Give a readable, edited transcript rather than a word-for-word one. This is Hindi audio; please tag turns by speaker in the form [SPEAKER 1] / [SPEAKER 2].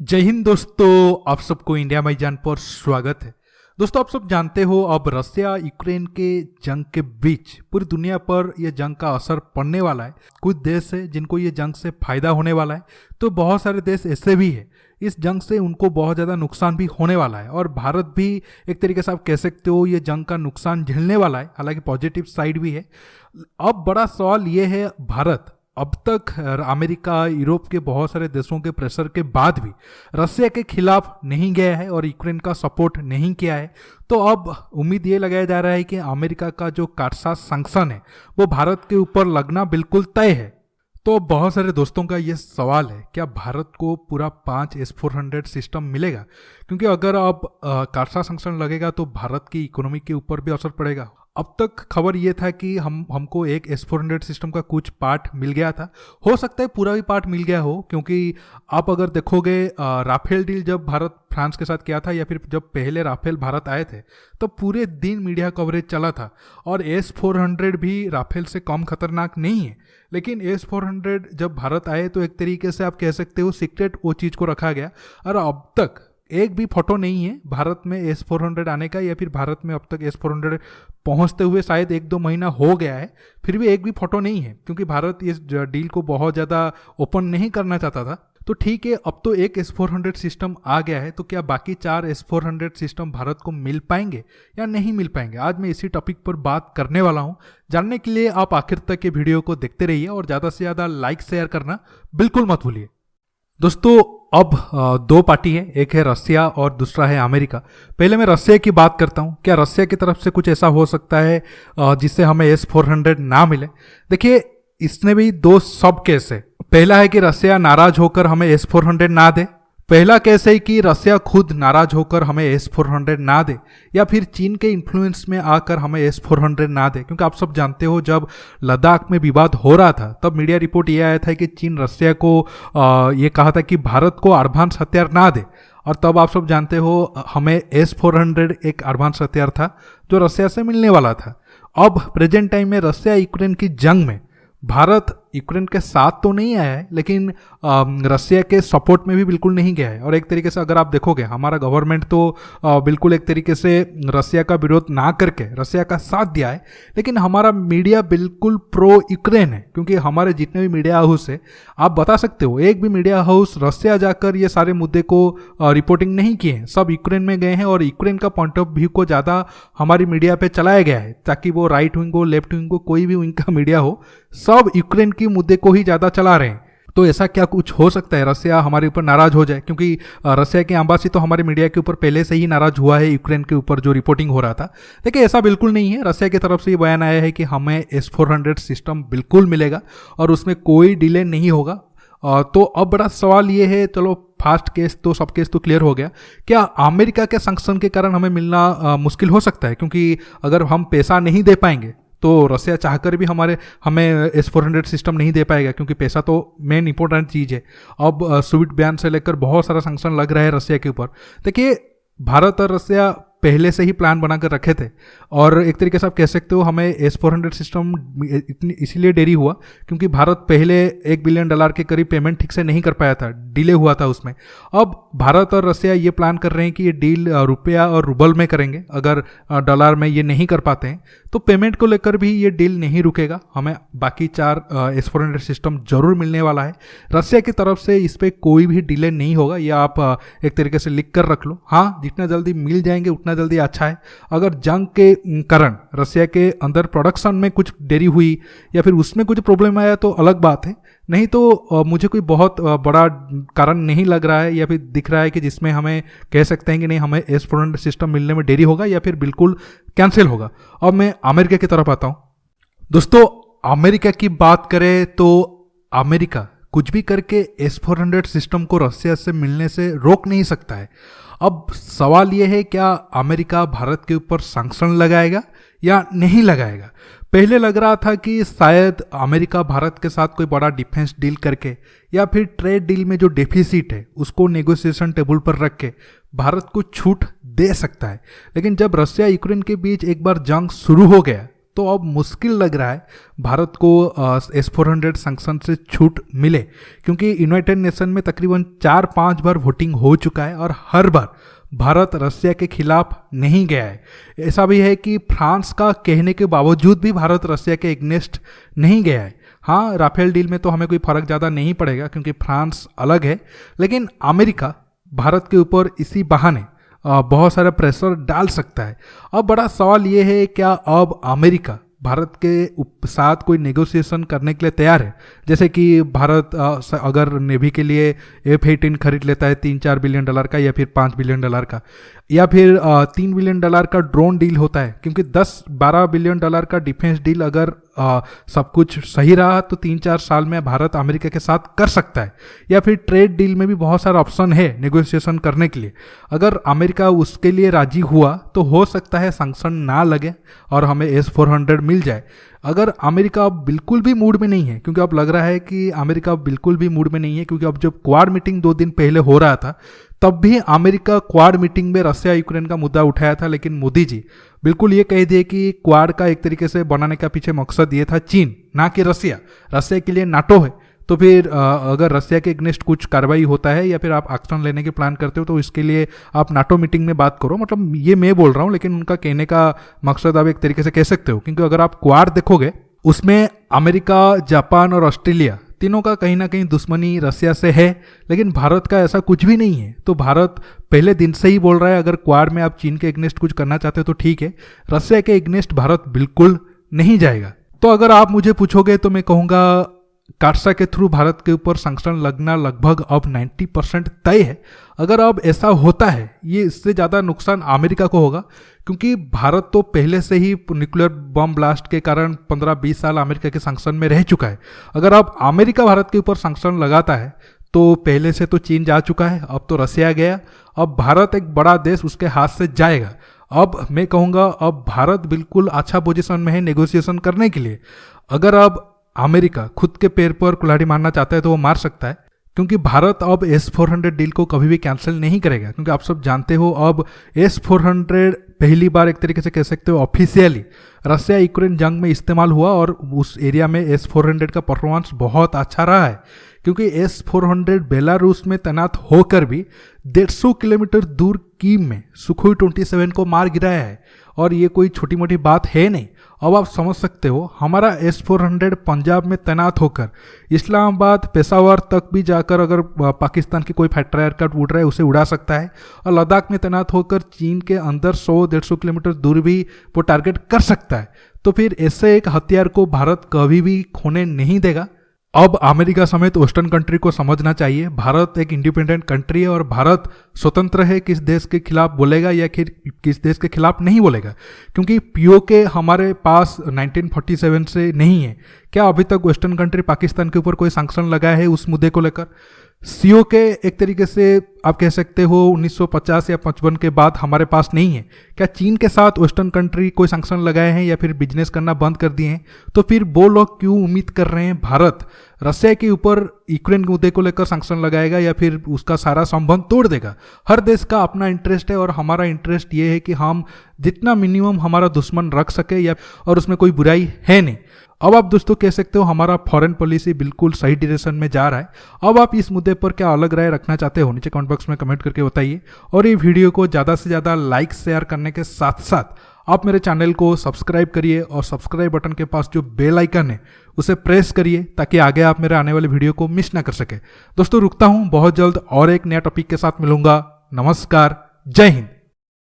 [SPEAKER 1] जय हिंद दोस्तों, आप सबको इंडिया माई जान पर स्वागत है। दोस्तों, आप सब जानते हो अब रसिया यूक्रेन के जंग के बीच पूरी दुनिया पर यह जंग का असर पड़ने वाला है। कुछ देश है जिनको ये जंग से फायदा होने वाला है, तो बहुत सारे देश ऐसे भी है इस जंग से उनको बहुत ज़्यादा नुकसान भी होने वाला है। और भारत भी एक तरीके से आप कह सकते हो ये जंग का नुकसान झेलने वाला है, हालांकि पॉजिटिव साइड भी है। अब बड़ा सवाल ये है, भारत अब तक अमेरिका, यूरोप के बहुत सारे देशों के प्रेशर के बाद भी रसिया के खिलाफ नहीं गया है और यूक्रेन का सपोर्ट नहीं किया है। तो अब उम्मीद ये लगाया जा रहा है कि अमेरिका का जो काटसा सैंक्शन है वो भारत के ऊपर लगना बिल्कुल तय है। तो बहुत सारे दोस्तों का ये सवाल है, क्या भारत को पूरा 5 S-400 सिस्टम मिलेगा? क्योंकि अगर अब काटसा सैंक्शन लगेगा तो भारत की इकोनॉमी के ऊपर भी असर पड़ेगा। अब तक खबर ये था कि हमको एक S-400 सिस्टम का कुछ पार्ट मिल गया था, हो सकता है पूरा भी पार्ट मिल गया हो, क्योंकि आप अगर देखोगे राफेल डील जब भारत फ्रांस के साथ किया था या फिर जब पहले राफेल भारत आए थे तो पूरे दिन मीडिया कवरेज चला था। और S-400 भी राफेल से कम खतरनाक नहीं है, लेकिन S-400 जब भारत आए तो एक तरीके से आप कह सकते हो सीक्रेट वो चीज़ को रखा गया। और अब तक एक भी फोटो नहीं है भारत में S-400 आने का, या फिर भारत में अब तक S-400 पहुंचते हुए शायद 1-2 महीना हो गया है, फिर भी एक भी फोटो नहीं है, क्योंकि भारत इस डील को बहुत ज़्यादा ओपन नहीं करना चाहता था। तो ठीक है, अब तो एक S-400 सिस्टम आ गया है, तो क्या बाकी 4 S-400 सिस्टम भारत को मिल पाएंगे या नहीं मिल पाएंगे? आज मैं इसी टॉपिक पर बात करने वाला हूं। जानने के लिए आप आखिर तक के वीडियो को देखते रहिए और ज़्यादा से ज़्यादा लाइक शेयर करना बिल्कुल मत भूलिए। दोस्तों, अब दो पार्टी है, एक है रसिया और दूसरा है अमेरिका। पहले मैं रसिया की बात करता हूं। क्या रसिया की तरफ से कुछ ऐसा हो सकता है जिससे हमें S-400 ना मिले? देखिए, इसने भी दो सब केस है। पहला है कि रसिया नाराज होकर हमें S-400 ना दे। पहला केस है कि रसिया खुद नाराज होकर हमें S-400 ना दे, या फिर चीन के इन्फ्लुएंस में आकर हमें S-400 ना दे। क्योंकि आप सब जानते हो जब लद्दाख में विवाद हो रहा था तब मीडिया रिपोर्ट ये आया था कि चीन रसिया को ये कहा था कि भारत को एडवांस हथियार ना दे। और तब आप सब जानते हो हमें S-400 एक एडवांस हथियार था जो रसिया से मिलने वाला था। अब प्रेजेंट टाइम में रसिया यूक्रेन की जंग में भारत यूक्रेन के साथ तो नहीं आया है, लेकिन रसिया के सपोर्ट में भी बिल्कुल नहीं गया है। और एक तरीके से अगर आप देखोगे हमारा गवर्नमेंट तो बिल्कुल एक तरीके से रसिया का विरोध ना करके रसिया का साथ दिया है, लेकिन हमारा मीडिया बिल्कुल प्रो यूक्रेन है। क्योंकि हमारे जितने भी मीडिया हाउस है, आप बता सकते हो एक भी मीडिया हाउस रसिया जाकर ये सारे मुद्दे को रिपोर्टिंग नहीं किए हैं, सब यूक्रेन में गए हैं और यूक्रेन का पॉइंट ऑफ व्यू को ज़्यादा हमारी मीडिया पे चलाया गया है, ताकि वो राइट विंग हो, लेफ्ट विंग हो, कोई भी विंग का मीडिया हो, सब यूक्रेन की मुद्दे को ही ज़्यादा चला रहे हैं। तो ऐसा क्या कुछ हो सकता है रसिया हमारे ऊपर नाराज हो जाए? क्योंकि रसिया के एम्बेसी तो हमारे मीडिया के ऊपर पहले से ही नाराज हुआ है यूक्रेन के ऊपर जो रिपोर्टिंग हो रहा था। देखिए, ऐसा बिल्कुल नहीं है। रसिया की तरफ से ये बयान आया है कि हमें S-400 सिस्टम बिल्कुल मिलेगा और उसमें कोई डिले नहीं होगा। तो अब बड़ा सवाल ये है, चलो फास्ट केस तो सब केस तो क्लियर हो गया, क्या अमेरिका के सैंक्शन के कारण हमें मिलना मुश्किल हो सकता है? क्योंकि अगर हम पैसा नहीं दे पाएंगे तो रसिया चाहकर भी हमें S-400 सिस्टम नहीं दे पाएगा, क्योंकि पैसा तो मेन इंपॉर्टेंट चीज़ है। अब स्विफ्ट बैन से लेकर बहुत सारा सैंक्शन लग रहा है रसिया के ऊपर। देखिए, भारत और रसिया पहले से ही प्लान बनाकर रखे थे, और एक तरीके से आप कह सकते हो हमें S-400 सिस्टम इसीलिए देरी हुआ क्योंकि भारत पहले $1 बिलियन के करीब पेमेंट ठीक से नहीं कर पाया था, डिले हुआ था उसमें। अब भारत और रसिया ये प्लान कर रहे हैं कि ये डील रुपया और रूबल में करेंगे। अगर डॉलर में ये नहीं कर पाते हैं तो पेमेंट को लेकर भी ये डील नहीं रुकेगा, हमें बाकी 4 S-400 सिस्टम जरूर मिलने वाला है। रसिया की तरफ से इस पर कोई भी डिले नहीं होगा, ये आप एक तरीके से लिख कर रख लो। हाँ, जितना जल्दी मिल जाएंगे उतना जल्दी अच्छा है। अगर जंग के कारण रसिया के अंदर प्रोडक्शन में कुछ देरी हुई या फिर उसमें कुछ प्रॉब्लम आया तो अलग बात है, नहीं तो मुझे कोई बहुत बड़ा कारण नहीं लग रहा है या फिर दिख रहा है कि जिसमें हमें कह सकते हैं कि नहीं हमें S-400 सिस्टम मिलने में देरी होगा या फिर बिल्कुल कैंसिल होगा। अब मैं अमेरिका की तरफ आता हूँ। दोस्तों, अमेरिका की बात करें तो अमेरिका कुछ भी करके S-400 सिस्टम को रसिया से मिलने से रोक नहीं सकता है। अब सवाल यह है, क्या अमेरिका भारत के ऊपर सैंक्शन लगाएगा या नहीं लगाएगा? पहले लग रहा था कि शायद अमेरिका भारत के साथ कोई बड़ा डिफेंस डील करके या फिर ट्रेड डील में जो डेफिसिट है उसको नेगोशिएशन टेबल पर रख के भारत को छूट दे सकता है। लेकिन जब रसिया यूक्रेन के बीच एक बार जंग शुरू हो गया तो अब मुश्किल लग रहा है भारत को S-400 सैंक्शन से छूट मिले, क्योंकि यूनाइटेड नेशन में तकरीबन 4-5 बार वोटिंग हो चुका है और हर बार भारत रसिया के खिलाफ नहीं गया है। ऐसा भी है कि फ्रांस का कहने के बावजूद भी भारत रसिया के एग्नेस्ट नहीं गया है। हाँ, राफेल डील में तो हमें कोई फर्क ज़्यादा नहीं पड़ेगा क्योंकि फ्रांस अलग है, लेकिन अमेरिका भारत के ऊपर इसी बहाने बहुत सारा प्रेशर डाल सकता है। अब बड़ा सवाल ये है, क्या अब अमेरिका भारत के साथ कोई नेगोशिएशन करने के लिए तैयार है? जैसे कि भारत अगर नेवी के लिए F-18 खरीद लेता है $3-4 बिलियन का, या फिर $5 बिलियन का, या फिर $3 बिलियन का ड्रोन डील होता है, क्योंकि 10-12 बिलियन का डिफेंस डील अगर सब कुछ सही रहा तो 3-4 साल में भारत अमेरिका के साथ कर सकता है। या फिर ट्रेड डील में भी बहुत सारा ऑप्शन है नेगोशिएशन करने के लिए। अगर अमेरिका उसके लिए राजी हुआ तो हो सकता है सैंक्शन ना लगे और हमें S-400 मिल जाए। अगर अमेरिका अब बिल्कुल भी मूड में नहीं है, क्योंकि अब लग रहा है कि अमेरिका बिल्कुल भी मूड में नहीं है, क्योंकि अब जब क्वाड मीटिंग 2 दिन पहले हो रहा था तब भी अमेरिका क्वाड मीटिंग में रसिया यूक्रेन का मुद्दा उठाया था, लेकिन मोदी जी बिल्कुल ये कह दिए कि क्वाड का एक तरीके से बनाने का पीछे मकसद ये था चीन, ना कि रसिया। रसिया के लिए नाटो है, तो फिर अगर रसिया के अगेंस्ट कुछ कार्रवाई होता है या फिर आप एक्शन लेने के प्लान करते हो तो इसके लिए आप नाटो मीटिंग में बात करो। मतलब ये मैं बोल रहा हूँ, लेकिन उनका कहने का मकसद आप एक तरीके से कह सकते हो, क्योंकि अगर आप क्वाड देखोगे उसमें अमेरिका, जापान और ऑस्ट्रेलिया तीनों का कहीं ना कहीं दुश्मनी रसिया से है, लेकिन भारत का ऐसा कुछ भी नहीं है। तो भारत पहले दिन से ही बोल रहा है अगर क्वाड में आप चीन के एग्नेस्ट कुछ करना चाहते हो तो ठीक है, रसिया के एग्नेस्ट भारत बिल्कुल नहीं जाएगा। तो अगर आप मुझे पूछोगे तो मैं कहूँगा कार्सा के थ्रू भारत के ऊपर सैंक्शन लगना लगभग अब 90% तय है। अगर अब ऐसा होता है, ये इससे ज़्यादा नुकसान अमेरिका को होगा, क्योंकि भारत तो पहले से ही न्यूक्लियर बम ब्लास्ट के कारण 15-20 साल अमेरिका के सैंक्शन में रह चुका है। अगर अब अमेरिका भारत के ऊपर सैंक्शन लगाता है तो पहले से तो चीन जा चुका है, अब तो रसिया गया, अब भारत एक बड़ा देश उसके हाथ से जाएगा। अब मैं कहूँगा अब भारत बिल्कुल अच्छा पोजीशन में है नेगोशिएशन करने के लिए। अगर अब अमेरिका खुद के पैर पर कुल्हाड़ी मारना चाहता है तो वो मार सकता है, क्योंकि भारत अब S-400 डील को कभी भी कैंसिल नहीं करेगा। क्योंकि आप सब जानते हो अब S-400 पहली बार एक तरीके से कह सकते हो ऑफिशियली रसिया यूक्रेन जंग में इस्तेमाल हुआ, और उस एरिया में S-400 का परफॉर्मेंस बहुत अच्छा रहा है, क्योंकि S-400 बेलारूस में तैनात होकर भी 150 किलोमीटर दूर कीव में सुखोई 27 को मार गिराया है, और ये कोई छोटी मोटी बात है नहीं। अब आप समझ सकते हो हमारा S-400 पंजाब में तैनात होकर इस्लामाबाद, पेशावर तक भी जाकर अगर पाकिस्तान की कोई फाइटर एयरक्राफ्ट उड़ रहा है उसे उड़ा सकता है, और लद्दाख में तैनात होकर चीन के अंदर 100-150 किलोमीटर दूर भी वो टारगेट कर सकता है। तो फिर ऐसे एक हथियार को भारत कभी भी खोने नहीं देगा। अब अमेरिका समेत वेस्टर्न कंट्री को समझना चाहिए भारत एक इंडिपेंडेंट कंट्री है, और भारत स्वतंत्र है किस देश के खिलाफ बोलेगा या फिर किस देश के खिलाफ नहीं बोलेगा। क्योंकि POK हमारे पास 1947 से नहीं है। क्या अभी तक वेस्टर्न कंट्री पाकिस्तान के ऊपर कोई सैंक्शन लगाया है उस मुद्दे को लेकर? COK एक तरीके से आप कह सकते हो 1950 या 55 के बाद हमारे पास नहीं है। क्या चीन के साथ वेस्टर्न कंट्री कोई सैंक्शन लगाए हैं या फिर बिजनेस करना बंद कर दिए हैं? तो फिर वो लोग क्यों उम्मीद कर रहे हैं भारत रसिया के ऊपर यूक्रेन के मुद्दे को लेकर सैंक्शन लगाएगा या फिर उसका सारा संबंध तोड़ देगा? हर देश का अपना इंटरेस्ट है, और हमारा इंटरेस्ट ये है कि हम जितना मिनिमम हमारा दुश्मन रख सके, या और उसमें कोई बुराई है नहीं। अब आप दोस्तों कह सकते हो हमारा फॉरेन पॉलिसी बिल्कुल सही डायरेक्शन में जा रहा है। अब आप इस मुद्दे पर क्या अलग राय रखना चाहते हो नीचे कमेंट बॉक्स में कमेंट करके बताइए, और ये वीडियो को ज़्यादा से ज़्यादा लाइक शेयर करने के साथ साथ आप मेरे चैनल को सब्सक्राइब करिए, और सब्सक्राइब बटन के पास जो बेल आइकन है उसे प्रेस करिए ताकि आगे आप मेरे आने वाले वीडियो को मिस ना कर सके। दोस्तों रुकता हूँ, बहुत जल्द और एक नया टॉपिक के साथ मिलूंगा। नमस्कार, जय हिंद।